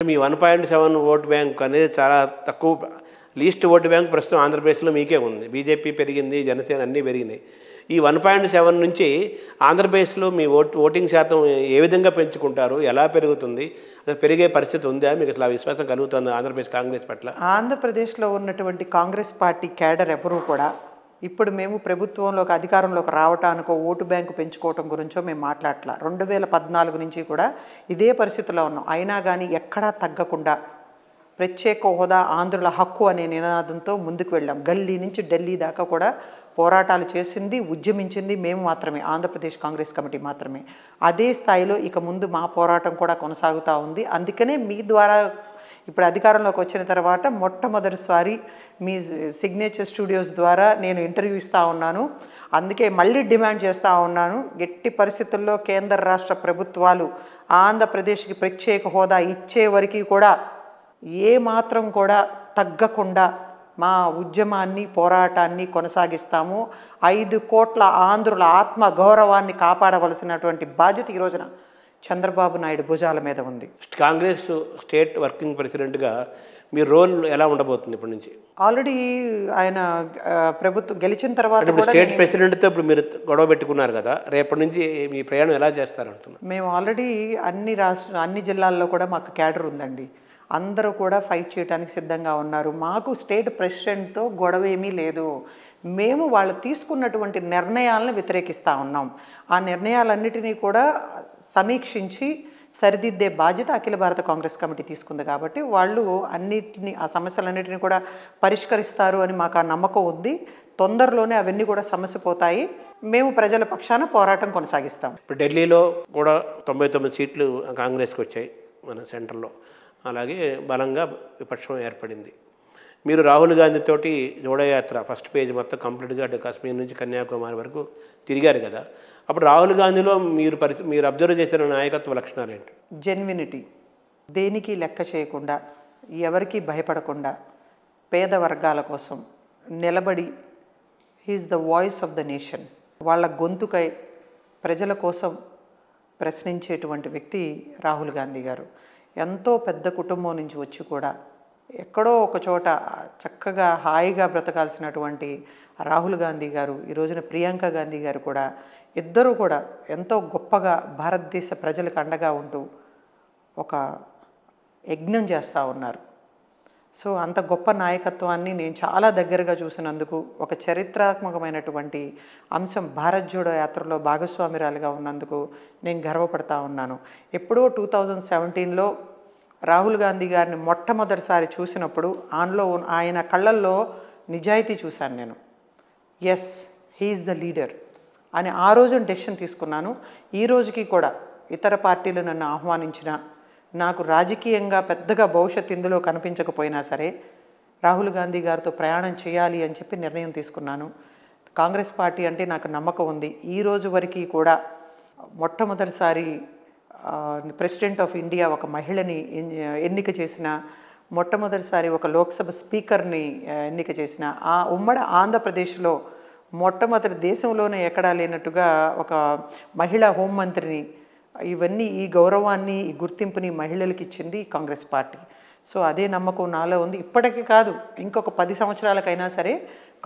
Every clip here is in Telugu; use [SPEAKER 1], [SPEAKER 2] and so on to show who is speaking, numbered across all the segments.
[SPEAKER 1] మీ 1.7 ఓట్ బ్యాంక్ అనేది చాలా తక్కువ, లీస్ట్ ఓటు బ్యాంక్ ప్రస్తుతం ఆంధ్రప్రదేశ్లో మీకే ఉంది. బీజేపీ పెరిగింది, జనసేన అన్నీ పెరిగినాయి. ఈ 1.7 నుంచి ఆంధ్రప్రదేశ్లో మీ ఓటింగ్ శాతం ఏ విధంగా పెంచుకుంటారు? ఎలా పెరుగుతుంది? అసలు పెరిగే పరిస్థితి ఉందా? మీకు అసలు ఆ విశ్వాసం కలుగుతుంది ఆంధ్రప్రదేశ్ కాంగ్రెస్ పట్ల?
[SPEAKER 2] ఆంధ్రప్రదేశ్లో ఉన్నటువంటి కాంగ్రెస్ పార్టీ క్యాడర్ ఎవరూ కూడా ఇప్పుడు మేము ప్రభుత్వంలోకి అధికారంలోకి రావటానికో ఓటు బ్యాంకు పెంచుకోవటం గురించో మేము మాట్లాడట్లా. 2014 నుంచి కూడా ఇదే పరిస్థితిలో ఉన్నాం. అయినా కానీ ఎక్కడా తగ్గకుండా ప్రత్యేక హోదా ఆంధ్రుల హక్కు అనే నినాదంతో ముందుకు వెళ్ళాం. గల్లీ నుంచి ఢిల్లీ దాకా కూడా పోరాటాలు చేసింది, ఉద్యమించింది మేము మాత్రమే, ఆంధ్రప్రదేశ్ కాంగ్రెస్ కమిటీ మాత్రమే. అదే స్థాయిలో ఇక ముందు మా పోరాటం కూడా కొనసాగుతూ ఉంది. అందుకనే మీ ద్వారా ఇప్పుడు అధికారంలోకి వచ్చిన తర్వాత మొట్టమొదటిసారి మీ సిగ్నేచర్ స్టూడియోస్ ద్వారా నేను ఇంటర్వ్యూ ఇస్తూ ఉన్నాను. అందుకే మళ్ళీ డిమాండ్ చేస్తూ ఉన్నాను, ఎట్టి పరిస్థితుల్లో కేంద్ర రాష్ట్ర ప్రభుత్వాలు ఆంధ్రప్రదేశ్కి ప్రత్యేక హోదా ఇచ్చే వరకు కూడా ఏ మాత్రం కూడా తగ్గకుండా మా ఉద్యమాన్ని పోరాటాన్ని కొనసాగిస్తాము. 5 కోట్ల ఆంధ్రుల ఆత్మ గౌరవాన్ని కాపాడవలసినటువంటి బాధ్యత ఈ రోజున చంద్రబాబు నాయుడు భుజాల మీద ఉంది.
[SPEAKER 1] కాంగ్రెస్ స్టేట్ వర్కింగ్ ప్రెసిడెంట్గా మీ రోల్ ఎలా ఉండబోతుంది ఇప్పటి నుంచి?
[SPEAKER 2] ఆల్రెడీ ఆయన ప్రభుత్వం గెలిచిన తర్వాత
[SPEAKER 1] కూడా స్టేట్ ప్రెసిడెంట్తో ఇప్పుడు మీరు గొడవ పెట్టుకున్నారు కదా, రేపటి నుంచి మీ ప్రయాణం ఎలా చేస్తారంటున్నారు?
[SPEAKER 2] మేము ఆల్రెడీ అన్ని జిల్లాల్లో కూడా మాకు క్యాడర్ ఉందండి. అందరూ కూడా ఫైట్ చేయడానికి సిద్ధంగా ఉన్నారు. మాకు స్టేట్ ప్రెసిడెంట్తో గొడవ ఏమీ లేదు. మేము వాళ్ళు తీసుకున్నటువంటి నిర్ణయాలను వ్యతిరేకిస్తూ ఉన్నాం. ఆ నిర్ణయాలన్నిటినీ కూడా సమీక్షించి సరిదిద్దే బాధ్యత అఖిల భారత కాంగ్రెస్ కమిటీ తీసుకుంది. కాబట్టి వాళ్ళు ఆ సమస్యలన్నిటిని కూడా పరిష్కరిస్తారు అని మాకు ఆ నమ్మకం ఉంది. తొందరలోనే అవన్నీ కూడా సమస్య పోతాయి. మేము ప్రజల పక్షాన పోరాటం కొనసాగిస్తాం.
[SPEAKER 1] ఇప్పుడు ఢిల్లీలో కూడా 99 సీట్లు కాంగ్రెస్కి వచ్చాయి మన సెంటర్లో. అలాగే బలంగా విపక్షం ఏర్పడింది. మీరు రాహుల్ గాంధీతోటి జోడయాత్ర ఫస్ట్ పేజ్ మొత్తం కంప్లీట్గా అటు కాశ్మీర్ నుంచి కన్యాకుమారి వరకు తిరిగారు కదా, అప్పుడు రాహుల్ గాంధీలో మీరు అబ్జర్వ్ చేసిన నాయకత్వ లక్షణాలు ఏంటి?
[SPEAKER 2] జెన్వినిటీ, దేనికి లెక్క చేయకుండా, ఎవరికి భయపడకుండా, పేద వర్గాల కోసం నిలబడి, he is the voice of the nation. వాళ్ళ గొంతుకై ప్రజల కోసం ప్రశ్నించేటువంటి వ్యక్తి రాహుల్ గాంధీ గారు. ఎంతో పెద్ద కుటుంబం నుంచి వచ్చి కూడా ఎక్కడో ఒక చోట చక్కగా హాయిగా బ్రతకాల్సినటువంటి రాహుల్ గాంధీ గారు, ఈ రోజున ప్రియాంక గాంధీ గారు కూడా ఇద్దరూ కూడా ఎంతో గొప్పగా భారతదేశ ప్రజలకు అండగా ఉంటూ ఒక యజ్ఞం చేస్తూ ఉన్నారు. సో అంత గొప్ప నాయకత్వాన్ని నేను చాలా దగ్గరగా చూసినందుకు, ఒక చరిత్రాత్మకమైనటువంటి అంశం భారత్ జోడో యాత్రలో భాగస్వామిరాలుగా ఉన్నందుకు నేను గర్వపడతా ఉన్నాను. ఎప్పుడో 2017లో రాహుల్ గాంధీ గారిని మొట్టమొదటిసారి చూసినప్పుడు ఆయన కళ్ళల్లో నిజాయితీ చూశాను నేను. ఎస్, హీఈస్ ద లీడర్ అని ఆ రోజున డెసిషన్ తీసుకున్నాను. ఈ రోజుకి కూడా ఇతర పార్టీలు నన్ను ఆహ్వానించిన, నాకు రాజకీయంగా పెద్దగా భవిష్యత్తు ఇందులో కనిపించకపోయినా సరే రాహుల్ గాంధీ గారితో ప్రయాణం చేయాలి అని చెప్పి నిర్ణయం తీసుకున్నాను. కాంగ్రెస్ పార్టీ అంటే నాకు నమ్మకం ఉంది. ఈ రోజు వరకు కూడా మొట్టమొదటిసారి ప్రెసిడెంట్ ఆఫ్ ఇండియా ఒక మహిళని ఎన్నిక చేసిన, మొట్టమొదటిసారి ఒక లోక్సభ స్పీకర్ని ఎన్నిక చేసిన, ఆ ఉమ్మడి ఆంధ్రప్రదేశ్లో మొట్టమొదటి దేశంలోనే ఎక్కడా లేనట్టుగా ఒక మహిళా హోంమంత్రిని, ఇవన్నీ ఈ గౌరవాన్ని ఈ గుర్తింపుని మహిళలకు ఇచ్చింది కాంగ్రెస్ పార్టీ. సో అదే నమ్మకం నాలో ఉంది. ఇప్పటికీ కాదు, ఇంకొక 10 సంవత్సరాలకైనా సరే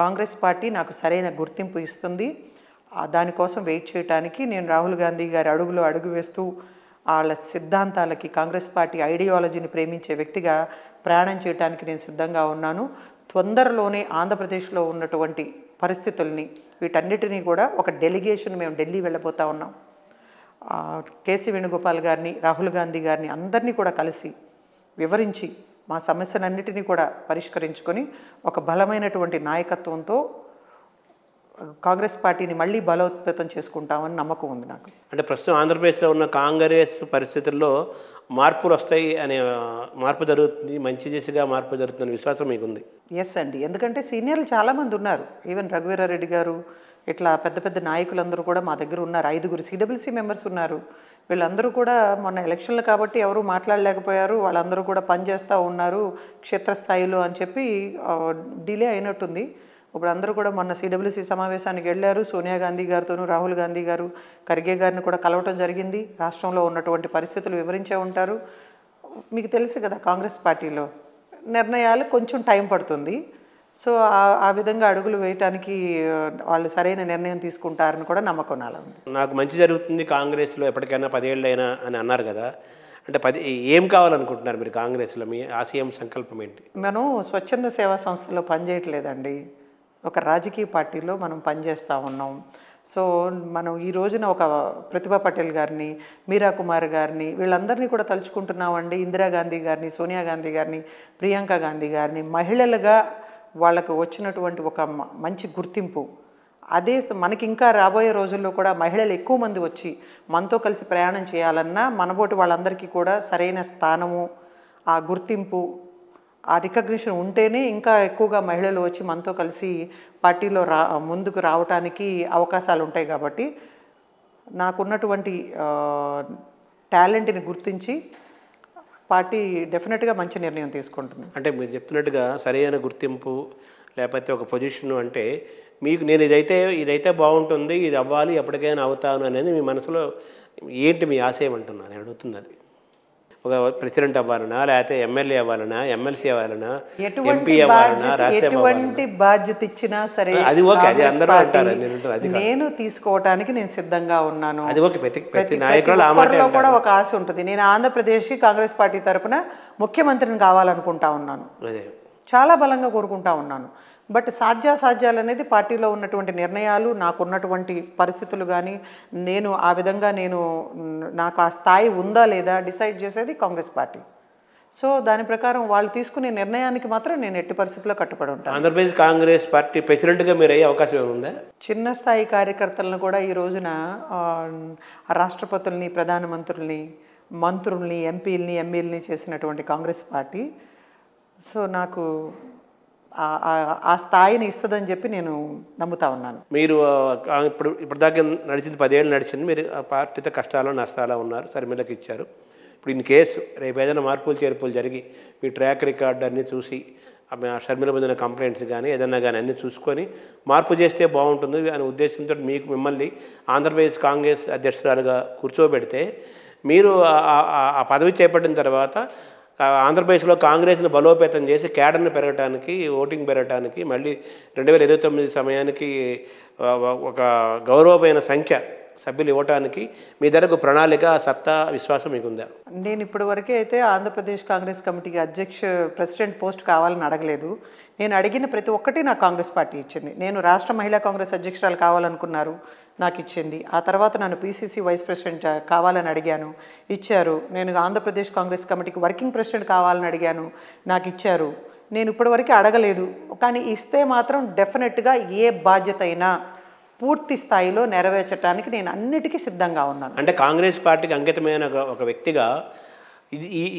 [SPEAKER 2] కాంగ్రెస్ పార్టీ నాకు సరైన గుర్తింపు ఇస్తుంది. దానికోసం వెయిట్ చేయడానికి నేను రాహుల్ గాంధీ గారి అడుగులో అడుగు వేస్తూ వాళ్ళ సిద్ధాంతాలకి, కాంగ్రెస్ పార్టీ ఐడియాలజీని ప్రేమించే వ్యక్తిగా ప్రయాణం చేయడానికి నేను సిద్ధంగా ఉన్నాను. తొందరలోనే ఆంధ్రప్రదేశ్లో ఉన్నటువంటి పరిస్థితుల్ని, వీటన్నిటినీ కూడా ఒక డెలిగేషన్ మేము ఢిల్లీ వెళ్ళబోతా ఉన్నాం. కేసీ వేణుగోపాల్ గారిని, రాహుల్ గాంధీ గారిని అందరినీ కూడా కలిసి వివరించి మా సమస్యలన్నిటినీ కూడా పరిష్కరించుకొని ఒక బలమైనటువంటి నాయకత్వంతో కాంగ్రెస్ పార్టీని మళ్ళీ బలోపేతం చేసుకుంటామని నమ్మకం ఉంది నాకు.
[SPEAKER 1] అంటే ప్రస్తుతం ఆంధ్రప్రదేశ్లో ఉన్న కాంగ్రెస్ పరిస్థితుల్లో మార్పులు వస్తాయి అనే, మార్పు జరుగుతుంది, మంచి దిశగా మార్పు జరుగుతుందనే విశ్వాసం మీకుంది?
[SPEAKER 2] ఎస్ అండి, ఎందుకంటే సీనియర్లు చాలామంది ఉన్నారు. ఈవెన్ రఘువీరారెడ్డి గారు, ఇట్లా పెద్ద పెద్ద నాయకులందరూ కూడా మా దగ్గర ఉన్నారు. 5 సిడబ్ల్యూసీ మెంబర్స్ ఉన్నారు. వీళ్ళందరూ కూడా మొన్న ఎలక్షన్లు కాబట్టి ఎవరు మాట్లాడలేకపోయారు, వాళ్ళందరూ కూడా పనిచేస్తూ ఉన్నారు క్షేత్రస్థాయిలో అని చెప్పి డిలే అయినట్టుంది. ఇప్పుడు అందరూ కూడా మొన్న సిడబ్ల్యూసీ సమావేశానికి వెళ్ళారు. సోనియా గాంధీ గారితోనూ రాహుల్ గాంధీ గారు ఖర్గే గారిని కూడా కలవటం జరిగింది. రాష్ట్రంలో ఉన్నటువంటి పరిస్థితులు వివరించే ఉంటారు. మీకు తెలుసు కదా కాంగ్రెస్ పార్టీలో నిర్ణయాలు కొంచెం టైం పడుతుంది. సో ఆ విధంగా అడుగులు వేయటానికి వాళ్ళు సరైన నిర్ణయం తీసుకుంటారని కూడా నమ్మకం నాలో ఉంది.
[SPEAKER 1] నాకు మంచి జరుగుతుంది కాంగ్రెస్లో ఎప్పటికైనా 10 ఏళ్ళైనా అని అన్నారు కదా, అంటే ఏం కావాలనుకుంటున్నారు మీరు కాంగ్రెస్లో? మీ ఆశయం సంకల్పం ఏంటి?
[SPEAKER 2] మనం స్వచ్ఛంద సేవా సంస్థలో పనిచేయట్లేదండి, ఒక రాజకీయ పార్టీలో మనం పనిచేస్తూ ఉన్నాం. సో మనం ఈ రోజున ఒక ప్రతిభా పటేల్ గారిని, మీరా కుమార్ గారిని, వీళ్ళందరినీ కూడా తలుచుకుంటున్నామండి. ఇందిరాగాంధీ గారిని, సోనియా గాంధీ గారిని, ప్రియాంక గాంధీ గారిని మహిళలుగా వాళ్ళకు వచ్చినటువంటి ఒక మంచి గుర్తింపు. అదే మనకి ఇంకా రాబోయే రోజుల్లో కూడా మహిళలు ఎక్కువ మంది వచ్చి మనతో కలిసి ప్రయాణం చేయాలన్నా మనబోటి వాళ్ళందరికీ కూడా సరైన స్థానము, ఆ గుర్తింపు, ఆ రికగ్నిషన్ ఉంటేనే ఇంకా ఎక్కువగా మహిళలు వచ్చి మనతో కలిసి పార్టీలో ముందుకు రావటానికి అవకాశాలు ఉంటాయి. కాబట్టి నాకున్నటువంటి టాలెంట్ని గుర్తించి పార్టీ డెఫినెట్గా మంచి నిర్ణయం తీసుకుంటుంది.
[SPEAKER 1] అంటే మీరు చెప్తున్నట్టుగా సరైన గుర్తింపు లేకపోతే ఒక పొజిషన్ అంటే మీకు నేను ఇదైతే బాగుంటుంది, ఇది అవ్వాలి, ఎప్పటికైనా అవుతాను అనేది మీ మనసులో ఏంటి మీ ఆశయం అంటున్నాను నేను అడుగుతుంది. అది ఒక ప్రెసిడెంట్ అవ్వాలనా, లేకపోతే ఎమ్మెల్యే అవ్వాలనా, ఎమ్మెల్సీ అవ్వాలనా, ఎంపీ అవ్వాలనా,
[SPEAKER 2] ఎటువంటి బాధ్యత ఇచ్చినా సరే
[SPEAKER 1] అది ఓకే, అది అందరూ అంటారు,
[SPEAKER 2] నేను తీసుకోవటానికి నేను సిద్ధంగా ఉన్నాను.
[SPEAKER 1] అది ఓకే, ప్రతి నాయకుల్లో
[SPEAKER 2] కూడా ఒక ఆశ ఉంటుంది. నేను ఆంధ్రప్రదేశ్ కాంగ్రెస్ పార్టీ తరఫున ముఖ్యమంత్రిని కావాలనుకుంటా ఉన్నాను, చాలా బలంగా కోరుకుంటా ఉన్నాను. బట్ సాధ్యాసాధ్యాలు అనేది పార్టీలో ఉన్నటువంటి నిర్ణయాలు, నాకున్నటువంటి పరిస్థితులు కానీ నేను ఆ విధంగా నాకు ఆ స్థాయి ఉందా లేదా డిసైడ్ చేసేది కాంగ్రెస్ పార్టీ. సో దాని ప్రకారం వాళ్ళు తీసుకునే నిర్ణయానికి మాత్రం నేను ఎట్టి పరిస్థితుల్లో కట్టుబడి ఉంటాను.
[SPEAKER 1] ఆంధ్రప్రదేశ్ కాంగ్రెస్ పార్టీ ప్రెసిడెంట్గా మీరు అయ్యే అవకాశం ఏముందా?
[SPEAKER 2] చిన్న స్థాయి కార్యకర్తలను కూడా ఈ రోజున రాష్ట్రపతుల్ని, ప్రధానమంత్రుల్ని, మంత్రుల్ని, ఎంపీలని, ఎమ్మెల్యేలని చేసినటువంటి కాంగ్రెస్ పార్టీ సో నాకు ఆ స్థాయిని ఇస్తుందని చెప్పి నేను నమ్ముతా ఉన్నాను.
[SPEAKER 1] మీరు ఇప్పటిదాకా నడిచింది 10 ఏళ్ళు నడిచింది, మీరు ఆ పార్టీతో కష్టాలు నష్టాలు ఉన్నారు, సరిమిళ్ళకి ఇచ్చారు. ఇప్పుడు ఇన్ కేసు రేపు ఏదైనా మార్పులు చేర్పులు జరిగి మీ ట్రాక్ రికార్డ్ అన్నీ చూసి షర్మిల మీద కంప్లైంట్స్ కానీ ఏదన్నా కానీ అన్నీ చూసుకొని మార్పు చేస్తే బాగుంటుంది అనే ఉద్దేశంతో మిమ్మల్ని ఆంధ్రప్రదేశ్ కాంగ్రెస్ అధ్యక్షురాలుగా కూర్చోబెడితే మీరు ఆ పదవి చేపట్టిన తర్వాత ఆంధ్రప్రదేశ్లో కాంగ్రెస్ని బలోపేతం చేసి క్యాడర్ని పెరగటానికి, ఓటింగ్ పెరగటానికి, మళ్ళీ 2029 సమయానికి ఒక గౌరవమైన సంఖ్య సభ్యులు ఇవ్వటానికి మీ దగ్గరకు ప్రణాళిక, సత్తా, విశ్వాసం మీకుందా?
[SPEAKER 2] నేను ఇప్పటి వరకే అయితే ఆంధ్రప్రదేశ్ కాంగ్రెస్ కమిటీకి ప్రెసిడెంట్ పోస్ట్ కావాలని అడగలేదు. నేను అడిగిన ప్రతి ఒక్కటి నాకు కాంగ్రెస్ పార్టీ ఇచ్చింది. నేను రాష్ట్ర మహిళా కాంగ్రెస్ అధ్యక్షురాలు కావాలనుకున్నారు, నాకు ఇచ్చింది. ఆ తర్వాత నన్ను పీసీసీ వైస్ ప్రెసిడెంట్ కావాలని అడిగాను, ఇచ్చారు. నేను ఆంధ్రప్రదేశ్ కాంగ్రెస్ కమిటీకి వర్కింగ్ ప్రెసిడెంట్ కావాలని అడిగాను, నాకు ఇచ్చారు. నేను ఇప్పటివరకు అడగలేదు, కానీ ఇస్తే మాత్రం డెఫినెట్గా ఏ బాధ్యత అయినా పూర్తి స్థాయిలో నెరవేర్చడానికి నేను అన్నిటికీ సిద్ధంగా ఉన్నాను.
[SPEAKER 1] అంటే కాంగ్రెస్ పార్టీకి అంకితమైన ఒక వ్యక్తిగా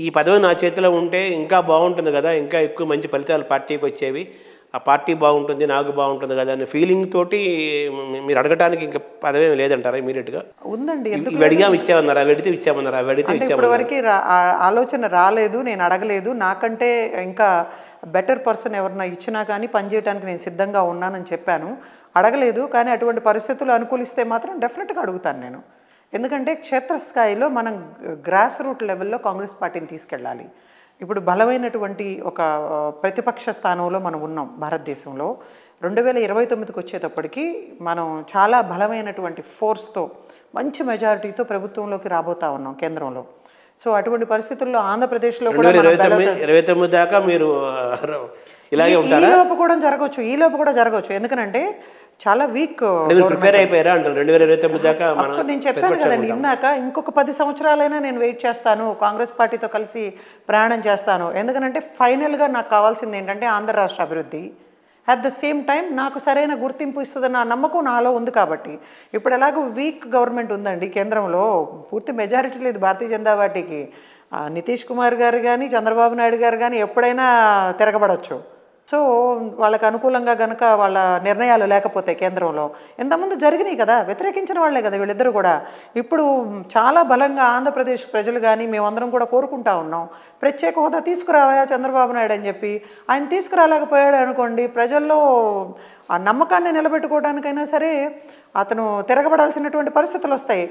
[SPEAKER 1] ఈ పదవి నా చేతిలో ఉంటే ఇంకా బాగుంటుంది కదా, ఇంకా ఎక్కువ మంచి ఫలితాలు పార్టీకి వచ్చేవి, ఆ పార్టీ బాగుంటుంది, నాకు బాగుంటుంది కదా అనే ఫీలింగ్ తోటి మీరు అడగటానికి ఇంకా పదవి లేదంటారా? ఇమీడియట్గా
[SPEAKER 2] ఉందండి.
[SPEAKER 1] అడిగాము ఇచ్చామన్నారా, వెడితే ఇచ్చామన్నారా? వెడితే
[SPEAKER 2] ఇప్పటివరకు ఆలోచన రాలేదు, నేను అడగలేదు. నాకంటే ఇంకా బెటర్ పర్సన్ ఎవరన్నా ఇచ్చినా కానీ పనిచేయడానికి నేను సిద్ధంగా ఉన్నానని చెప్పాను. అడగలేదు, కానీ అటువంటి పరిస్థితులు అనుకూలిస్తే మాత్రం డెఫినెట్గా అడుగుతాను నేను. ఎందుకంటే క్షేత్రస్థాయిలో మనం గ్రాస్ రూట్ లెవెల్లో కాంగ్రెస్ పార్టీని తీసుకెళ్ళాలి. ఇప్పుడు బలమైనటువంటి ఒక ప్రతిపక్ష స్థానంలో మనం ఉన్నాం భారతదేశంలో. 2029కి వచ్చేటప్పటికి మనం చాలా బలమైనటువంటి ఫోర్స్తో, మంచి మెజారిటీతో ప్రభుత్వంలోకి రాబోతా ఉన్నాం కేంద్రంలో. సో అటువంటి పరిస్థితుల్లో ఆంధ్రప్రదేశ్లో కూడా
[SPEAKER 1] 2029 దాకా మీరు ఇలాగే ఉంటారా?
[SPEAKER 2] ఈ లోపు కూడా జరగవచ్చు. ఎందుకంటే చాలా వీక్
[SPEAKER 1] ప్రిపేర్ అయిపోయారా అంటారు 2029 దాకా?
[SPEAKER 2] నేను చెప్పాను కదండి ఇందాక, ఇంకొక 10 సంవత్సరాలైనా నేను వెయిట్ చేస్తాను, కాంగ్రెస్ పార్టీతో కలిసి ప్రయాణం చేస్తాను. ఎందుకంటే ఫైనల్గా నాకు కావాల్సింది ఏంటంటే ఆంధ్ర రాష్ట్ర అభివృద్ధి. అట్ ద సేమ్ టైం నాకు సరైన గుర్తింపు ఇస్తుందన్న నమ్మకం నాలో ఉంది. కాబట్టి ఇప్పుడు ఎలాగో వీక్ గవర్నమెంట్ ఉందండి కేంద్రంలో, పూర్తి మెజారిటీ లేదు భారతీయ జనతా పార్టీకి. నితీష్ కుమార్ గారు కానీ, చంద్రబాబు నాయుడు గారు కానీ ఎప్పుడైనా తిరగబడవచ్చు. సో వాళ్ళకి అనుకూలంగా కనుక వాళ్ళ నిర్ణయాలు లేకపోతే కేంద్రంలో, ఇంతకుముందు జరిగినాయి కదా, వ్యతిరేకించిన వాళ్ళే కదా వీళ్ళిద్దరు కూడా. ఇప్పుడు చాలా బలంగా ఆంధ్రప్రదేశ్ ప్రజలు కానీ మేమందరం కూడా కోరుకుంటా ఉన్నాం, ప్రత్యేక హోదా తీసుకురావా చంద్రబాబు నాయుడు అని చెప్పి. ఆయన తీసుకురాలేకపోయాడు అనుకోండి, ప్రజల్లో ఆ నమ్మకాన్ని నిలబెట్టుకోవడానికైనా సరే అతను తిరగబడాల్సినటువంటి పరిస్థితులు వస్తాయి.